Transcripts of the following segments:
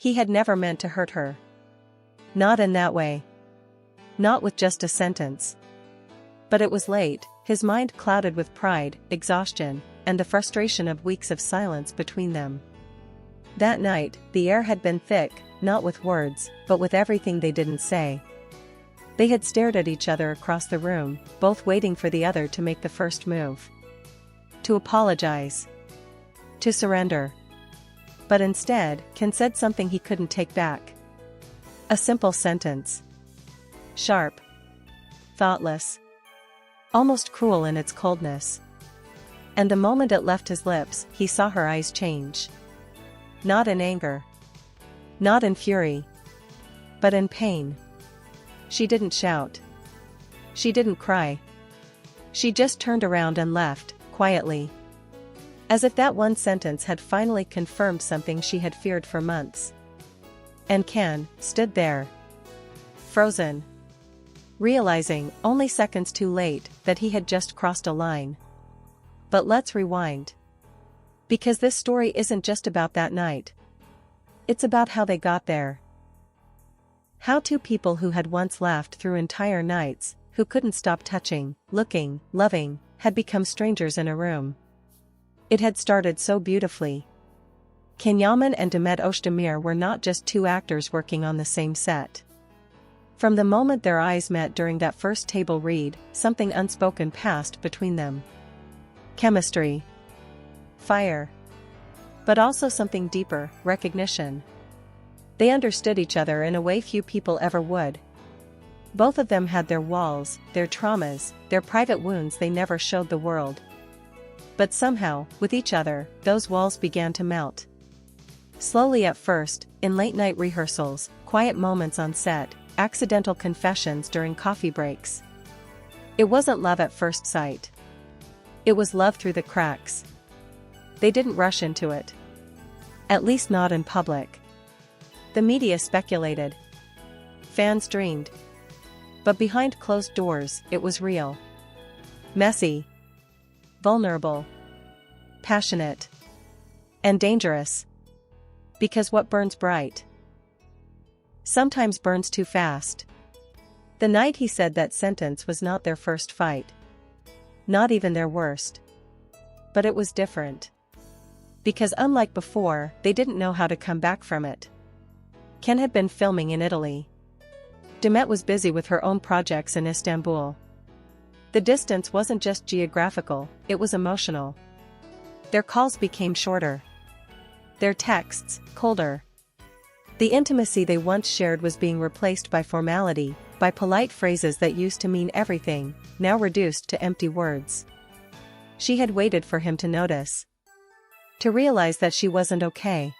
He had never meant to hurt her. Not in that way. Not with just a sentence. But it was late, his mind clouded with pride, exhaustion, and the frustration of weeks of silence between them. That night, the air had been thick, not with words, but with everything they didn't say. They had stared at each other across the room, both waiting for the other to make the first move. To apologize. To surrender. But instead, Can said something he couldn't take back. A simple sentence. Sharp. Thoughtless. Almost cruel in its coldness. And the moment it left his lips, he saw her eyes change. Not in anger. Not in fury. But in pain. She didn't shout. She didn't cry. She just turned around and left, quietly. As if that one sentence had finally confirmed something she had feared for months. And Can stood there. Frozen. Realizing, only seconds too late, that he had just crossed a line. But let's rewind. Because this story isn't just about that night. It's about how they got there. How two people who had once laughed through entire nights, who couldn't stop touching, looking, loving, had become strangers in a room. It had started so beautifully. Can Yaman and Demet Özdemir were not just two actors working on the same set. From the moment their eyes met during that first table read, something unspoken passed between them. Chemistry. Fire. But also something deeper, recognition. They understood each other in a way few people ever would. Both of them had their walls, their traumas, their private wounds they never showed the world. But somehow, with each other, those walls began to melt. Slowly at first, in late-night rehearsals, quiet moments on set, accidental confessions during coffee breaks. It wasn't love at first sight. It was love through the cracks. They didn't rush into it. At least not in public. The media speculated. Fans dreamed. But behind closed doors, it was real. Messy. Vulnerable. Passionate. And dangerous. Because what burns bright sometimes burns too fast. The night he said that sentence was not their first fight. Not even their worst. But it was different. Because unlike before, they didn't know how to come back from it. Can had been filming in Italy. Demet was busy with her own projects in Istanbul. The distance wasn't just geographical, it was emotional. Their calls became shorter. Their texts, colder. The intimacy they once shared was being replaced by formality, by polite phrases that used to mean everything, now reduced to empty words. She had waited for him to notice. To realize that she wasn't okay.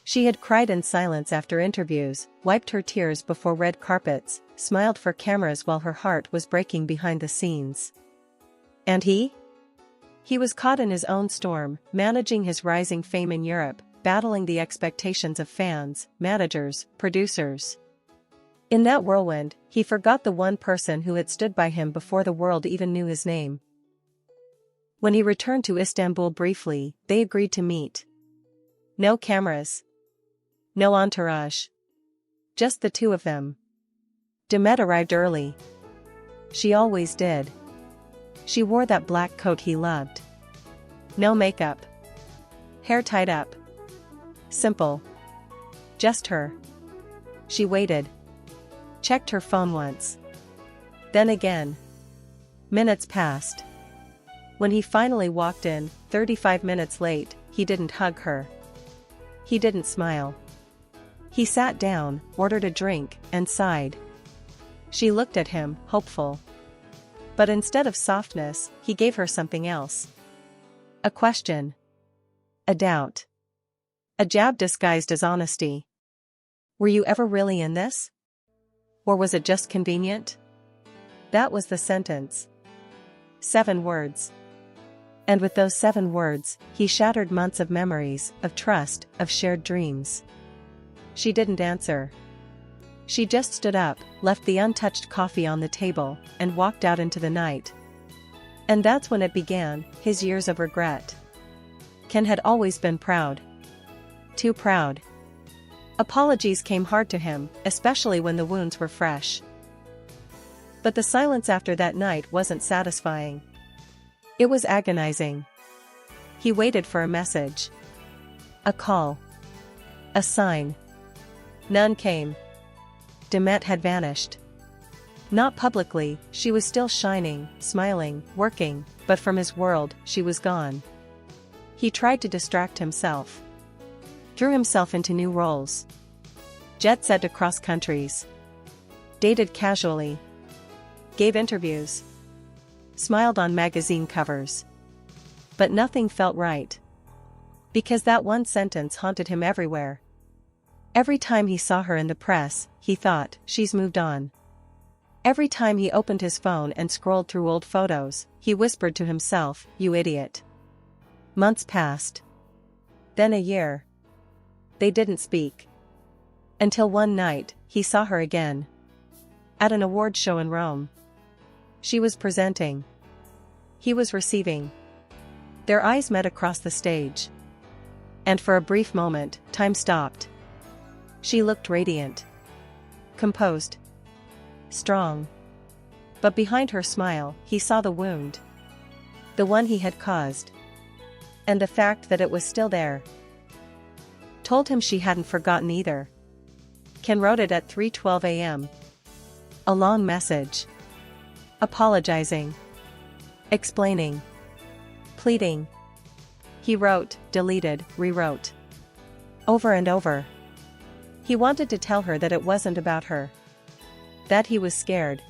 She had cried in silence after interviews, wiped her tears before red carpets, smiled for cameras while her heart was breaking behind the scenes. And he? He was caught in his own storm, managing his rising fame in Europe, battling the expectations of fans, managers, producers. In that whirlwind, he forgot the one person who had stood by him before the world even knew his name. When he returned to Istanbul briefly, they agreed to meet. No cameras. No entourage. Just the two of them. Demet arrived early. She always did. She wore that black coat he loved. No makeup. Hair tied up. Simple. Just her. She waited. Checked her phone once. Then again. Minutes passed. When he finally walked in, 35 minutes late, he didn't hug her. He didn't smile. He sat down, ordered a drink, and sighed. She looked at him, hopeful. But instead of softness, he gave her something else. A question. A doubt. A jab disguised as honesty. Were you ever really in this? Or was it just convenient? That was the sentence. 7 words. And with those 7 words, he shattered months of memories, of trust, of shared dreams. She didn't answer. She just stood up, left the untouched coffee on the table, and walked out into the night. And that's when it began, his years of regret. Ken had always been proud. Too proud. Apologies came hard to him, especially when the wounds were fresh. But the silence after that night wasn't satisfying. It was agonizing. He waited for a message. A call. A sign. None came. Demet had vanished. Not publicly, she was still shining, smiling, working, but from his world, she was gone. He tried to distract himself. Threw himself into new roles. Jet-set across countries. Dated casually. Gave interviews. Smiled on magazine covers. But nothing felt right. Because that one sentence haunted him everywhere. Every time he saw her in the press, he thought, she's moved on. Every time he opened his phone and scrolled through old photos, he whispered to himself, you idiot. Months passed. Then a year. They didn't speak. Until one night, he saw her again. At an award show in Rome. She was presenting. He was receiving. Their eyes met across the stage. And for a brief moment, time stopped. She looked radiant. Composed. Strong. But behind her smile, he saw the wound. The one he had caused. And the fact that it was still there. Told him she hadn't forgotten either. Ken wrote it at 3:12 a.m. A long message. Apologizing. Explaining. Pleading. He wrote, deleted, rewrote. Over and over. He wanted to tell her that it wasn't about her. That he was scared.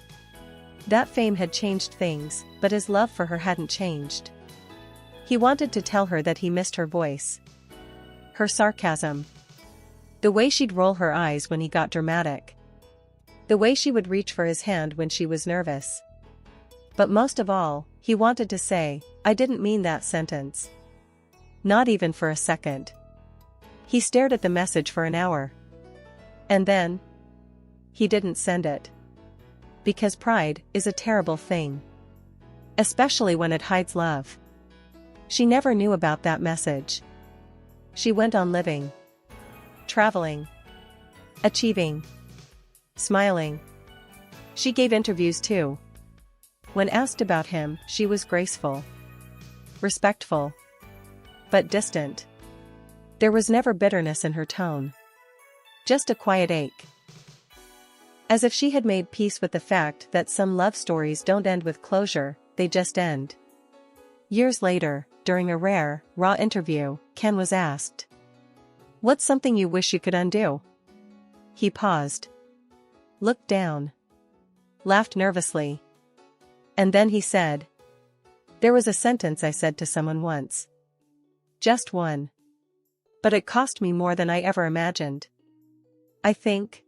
That fame had changed things, but his love for her hadn't changed. He wanted to tell her that he missed her voice. Her sarcasm. The way she'd roll her eyes when he got dramatic. The way she would reach for his hand when she was nervous. But most of all, he wanted to say, I didn't mean that sentence. Not even for a second. He stared at the message for an hour. And then, he didn't send it. Because pride is a terrible thing. Especially when it hides love. She never knew about that message. She went on living. Traveling. Achieving. Smiling. She gave interviews too. When asked about him, she was graceful. Respectful. But distant. There was never bitterness in her tone. Just a quiet ache. As if she had made peace with the fact that some love stories don't end with closure, they just end. Years later, during a rare, raw interview, Ken was asked, what's something you wish you could undo? He paused. Looked down. Laughed nervously. And then he said, there was a sentence I said to someone once. Just one. But it cost me more than I ever imagined. I think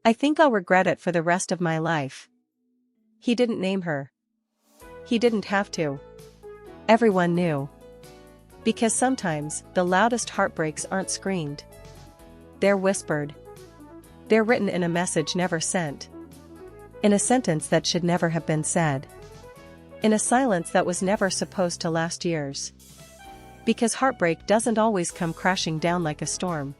I'll regret it for the rest of my life. He didn't name her. He didn't have to. Everyone knew. Because sometimes, the loudest heartbreaks aren't screamed. They're whispered. They're written in a message never sent. In a sentence that should never have been said. In a silence that was never supposed to last years. Because heartbreak doesn't always come crashing down like a storm.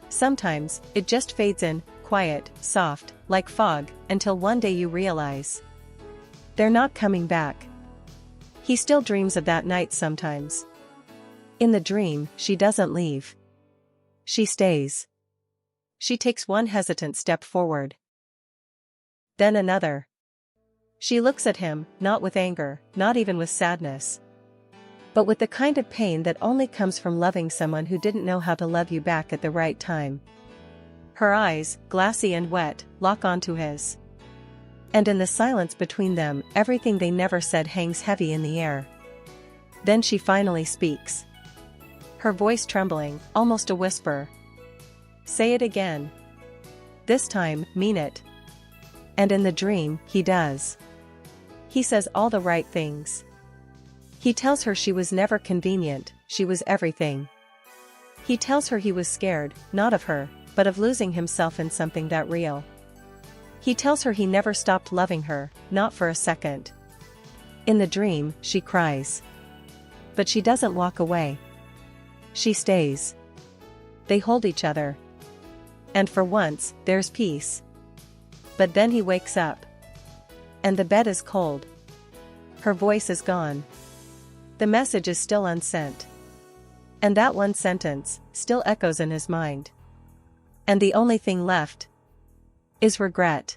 Sometimes, it just fades in, quiet, soft, like fog, until one day you realize. They're not coming back. He still dreams of that night sometimes. In the dream, she doesn't leave. She stays. She takes one hesitant step forward. Then another. She looks at him, not with anger, not even with sadness. But with the kind of pain that only comes from loving someone who didn't know how to love you back at the right time. Her eyes, glassy and wet, lock onto his. And in the silence between them, everything they never said hangs heavy in the air. Then she finally speaks. Her voice trembling, almost a whisper. Say it again. This time, mean it. And in the dream, he does. He says all the right things. He tells her she was never convenient, she was everything. He tells her he was scared, not of her, but of losing himself in something that real. He tells her he never stopped loving her, not for a second. In the dream, she cries. But she doesn't walk away. She stays. They hold each other. And for once, there's peace. But then he wakes up. And the bed is cold. Her voice is gone. The message is still unsent. And that one sentence still echoes in his mind. And the only thing left is regret.